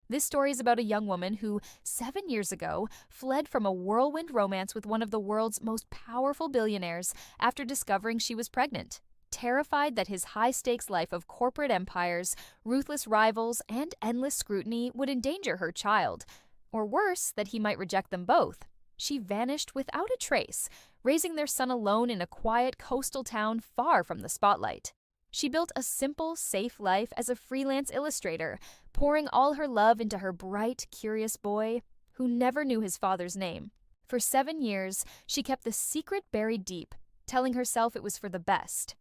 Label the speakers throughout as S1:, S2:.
S1: This story is about a young woman who, 7 years ago, fled from a whirlwind romance with one of the world's most powerful billionaires after discovering she was pregnant. Terrified that his high stakes life of corporate empires, ruthless rivals, and endless scrutiny would endanger her child, or worse, that he might reject them both, she vanished without a trace, raising their son alone in a quiet coastal town far from the spotlight. She built a simple, safe life as a freelance illustrator, pouring all her love into her bright, curious boy, who never knew his father's name. For 7 years, she kept the secret buried deep, telling herself it was for the best.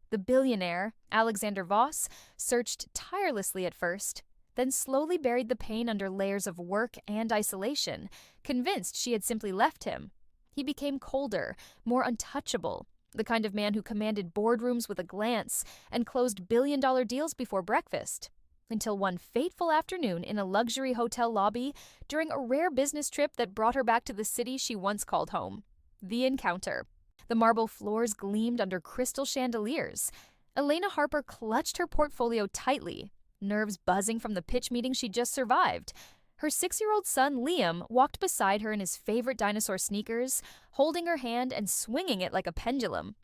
S1: The billionaire, Alexander Voss, searched tirelessly at first, then slowly buried the pain under layers of work and isolation, convinced she had simply left him. He became colder, more untouchable, the kind of man who commanded boardrooms with a glance and closed billion-dollar deals before breakfast. Until one fateful afternoon in a luxury hotel lobby during a rare business trip that brought her back to the city she once called home. The encounter. The marble floors gleamed under crystal chandeliers. Elena Harper clutched her portfolio tightly, nerves buzzing from the pitch meeting she'd just survived. Her 6-year-old son, Liam, walked beside her in his favorite dinosaur sneakers, holding her hand and swinging it like a pendulum.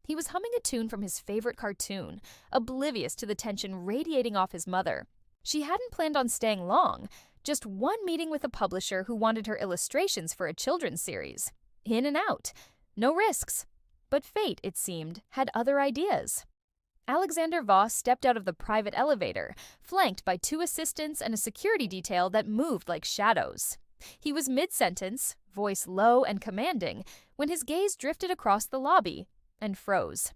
S1: He was humming a tune from his favorite cartoon, oblivious to the tension radiating off his mother. She hadn't planned on staying long, just one meeting with a publisher who wanted her illustrations for a children's series. In and out. No risks. But fate, it seemed, had other ideas. Alexander Voss stepped out of the private elevator, flanked by 2 assistants and a security detail that moved like shadows. He was mid-sentence, voice low and commanding, when his gaze drifted across the lobby and froze.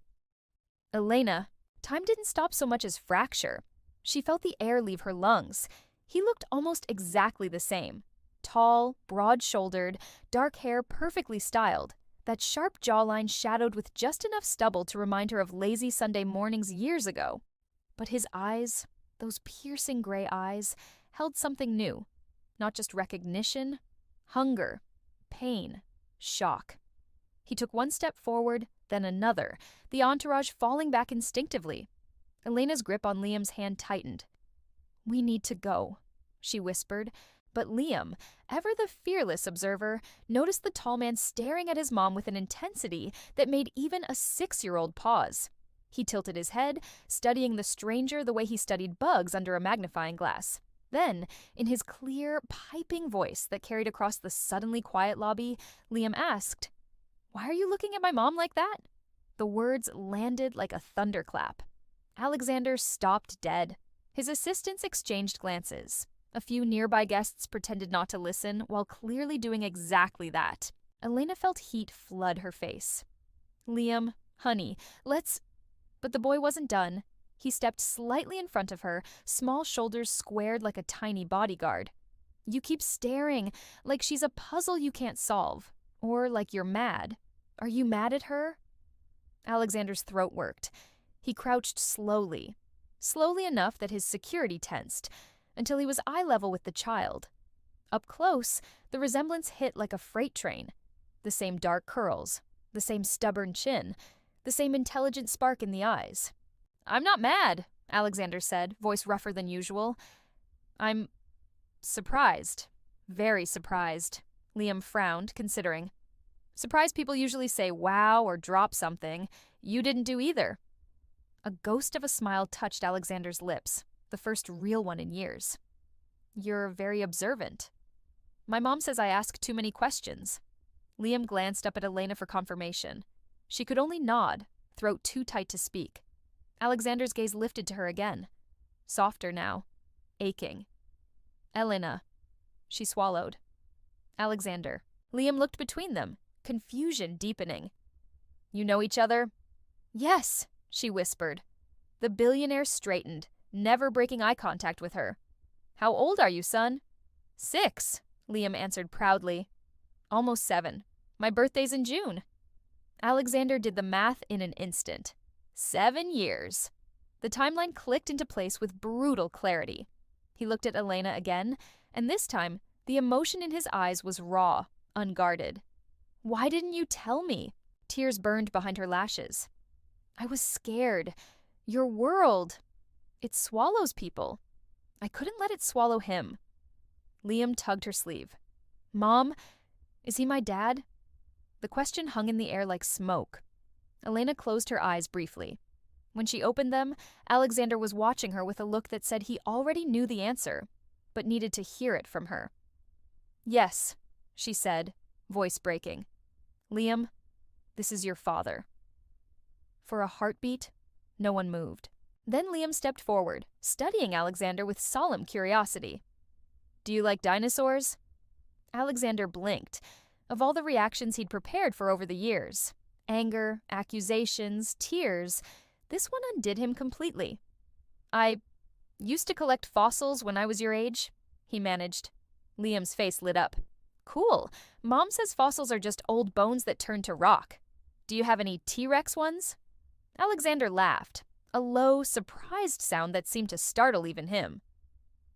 S1: Elena, time didn't stop so much as fracture. She felt the air leave her lungs. He looked almost exactly the same. Tall, broad-shouldered, dark hair perfectly styled, that sharp jawline shadowed with just enough stubble to remind her of lazy Sunday mornings years ago. But his eyes, those piercing gray eyes, held something new. Not just recognition, hunger, pain, shock. He took one step forward, then another, the entourage falling back instinctively. Elena's grip on Liam's hand tightened. "We need to go," she whispered. But Liam, ever the fearless observer, noticed the tall man staring at his mom with an intensity that made even a 6-year-old pause. He tilted his head, studying the stranger the way he studied bugs under a magnifying glass. Then, in his clear, piping voice that carried across the suddenly quiet lobby, Liam asked, "Why are you looking at my mom like that?" The words landed like a thunderclap. Alexander stopped dead. His assistants exchanged glances. A few nearby guests pretended not to listen, while clearly doing exactly that. Elena felt heat flood her face. "Liam, honey, let's—" But the boy wasn't done. He stepped slightly in front of her, small shoulders squared like a tiny bodyguard. "You keep staring, like she's a puzzle you can't solve. Or like you're mad. Are you mad at her?" Alexander's throat worked. He crouched slowly enough that his security tensed, until he was eye level with the child. Up close, the resemblance hit like a freight train. The same dark curls, the same stubborn chin, the same intelligent spark in the eyes. "I'm not mad," Alexander said, voice rougher than usual. "I'm surprised. Very surprised." Liam frowned, considering. "Surprised people usually say wow or drop something. You didn't do either." A ghost of a smile touched Alexander's lips, the first real one in years. "You're very observant." "My mom says I ask too many questions." Liam glanced up at Elena for confirmation. She could only nod, throat too tight to speak. Alexander's gaze lifted to her again. Softer now. Aching. "Elena." She swallowed. "Alexander." Liam looked between them, confusion deepening. "You know each other?" "Yes," she whispered. The billionaire straightened, never breaking eye contact with her. "How old are you, son?" "6," Liam answered proudly. "Almost 7. My birthday's in June." Alexander did the math in an instant. 7 years. The timeline clicked into place with brutal clarity. He looked at Elena again, and this time, the emotion in his eyes was raw, unguarded. "Why didn't you tell me?" Tears burned behind her lashes. "I was scared. Your world. It swallows people. I couldn't let it swallow him." Liam tugged her sleeve. Mom, is he my dad? The question hung in the air like smoke. Elena closed her eyes briefly. When she opened them, Alexander was watching her with a look that said he already knew the answer, but needed to hear it from her. Yes, she said, voice breaking. Liam, this is your father. For a heartbeat, no one moved. Then Liam stepped forward, studying Alexander with solemn curiosity. Do you like dinosaurs? Alexander blinked. Of all the reactions he'd prepared for over the years, anger, accusations, tears, this one undid him completely. I used to collect fossils when I was your age, he managed. Liam's face lit up. Cool. Mom says fossils are just old bones that turn to rock. Do you have any T-Rex ones? Alexander laughed, a low, surprised sound that seemed to startle even him.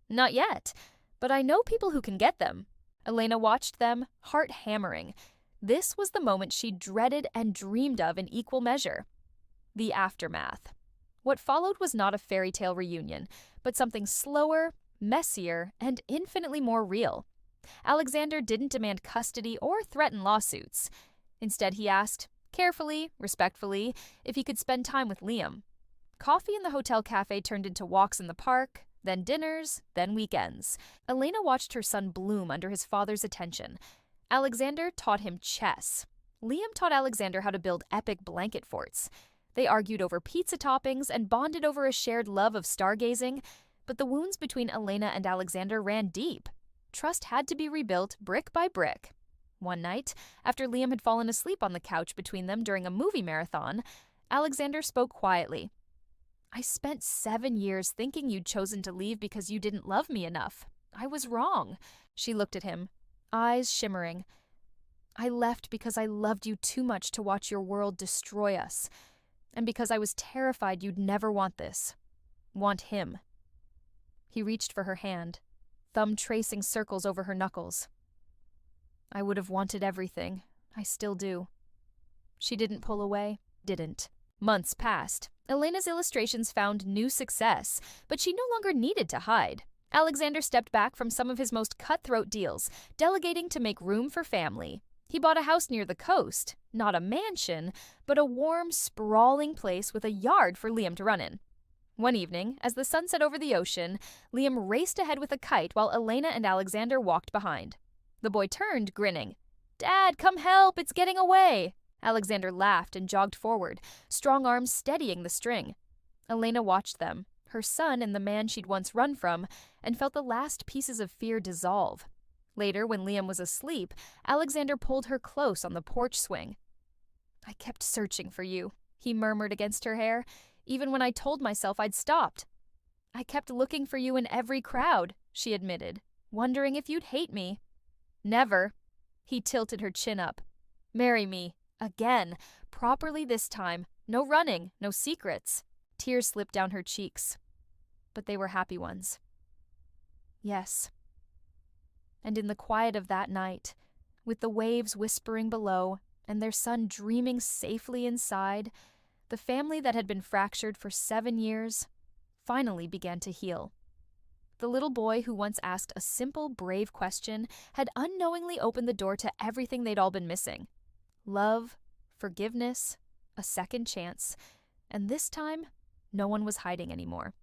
S1: Not yet, but I know people who can get them. Elena watched them, heart hammering. This was the moment she dreaded and dreamed of in equal measure. The aftermath. What followed was not a fairy tale reunion, but something slower, messier, and infinitely more real. Alexander didn't demand custody or threaten lawsuits. Instead, he asked, carefully, respectfully, if he could spend time with Liam. Coffee in the hotel cafe turned into walks in the park, then dinners, then weekends. Elena watched her son bloom under his father's attention. Alexander taught him chess. Liam taught Alexander how to build epic blanket forts. They argued over pizza toppings and bonded over a shared love of stargazing, but the wounds between Elena and Alexander ran deep. Trust had to be rebuilt brick by brick. One night, after Liam had fallen asleep on the couch between them during a movie marathon, Alexander spoke quietly. I spent 7 years thinking you'd chosen to leave because you didn't love me enough. I was wrong. She looked at him, eyes shimmering. I left because I loved you too much to watch your world destroy us, and because I was terrified you'd never want this. Want him. He reached for her hand, thumb tracing circles over her knuckles. I would have wanted everything. I still do. She didn't pull away. Didn't. Months passed. Elena's illustrations found new success, but she no longer needed to hide. Alexander stepped back from some of his most cutthroat deals, delegating to make room for family. He bought a house near the coast, not a mansion, but a warm, sprawling place with a yard for Liam to run in. One evening, as the sun set over the ocean, Liam raced ahead with a kite while Elena and Alexander walked behind. The boy turned, grinning. Dad, come help, it's getting away! Alexander laughed and jogged forward, strong arms steadying the string. Elena watched them, her son and the man she'd once run from, and felt the last pieces of fear dissolve. Later, when Liam was asleep, Alexander pulled her close on the porch swing. I kept searching for you, he murmured against her hair, even when I told myself I'd stopped. I kept looking for you in every crowd, she admitted, wondering if you'd hate me. Never. He tilted her chin up. Marry me. Again. Properly this time. No running. No secrets. Tears slipped down her cheeks. But they were happy ones. Yes. And in the quiet of that night, with the waves whispering below and their son dreaming safely inside, the family that had been fractured for 7 years finally began to heal. The little boy who once asked a simple, brave question had unknowingly opened the door to everything they'd all been missing. Love, forgiveness, a second chance, and this time, no one was hiding anymore.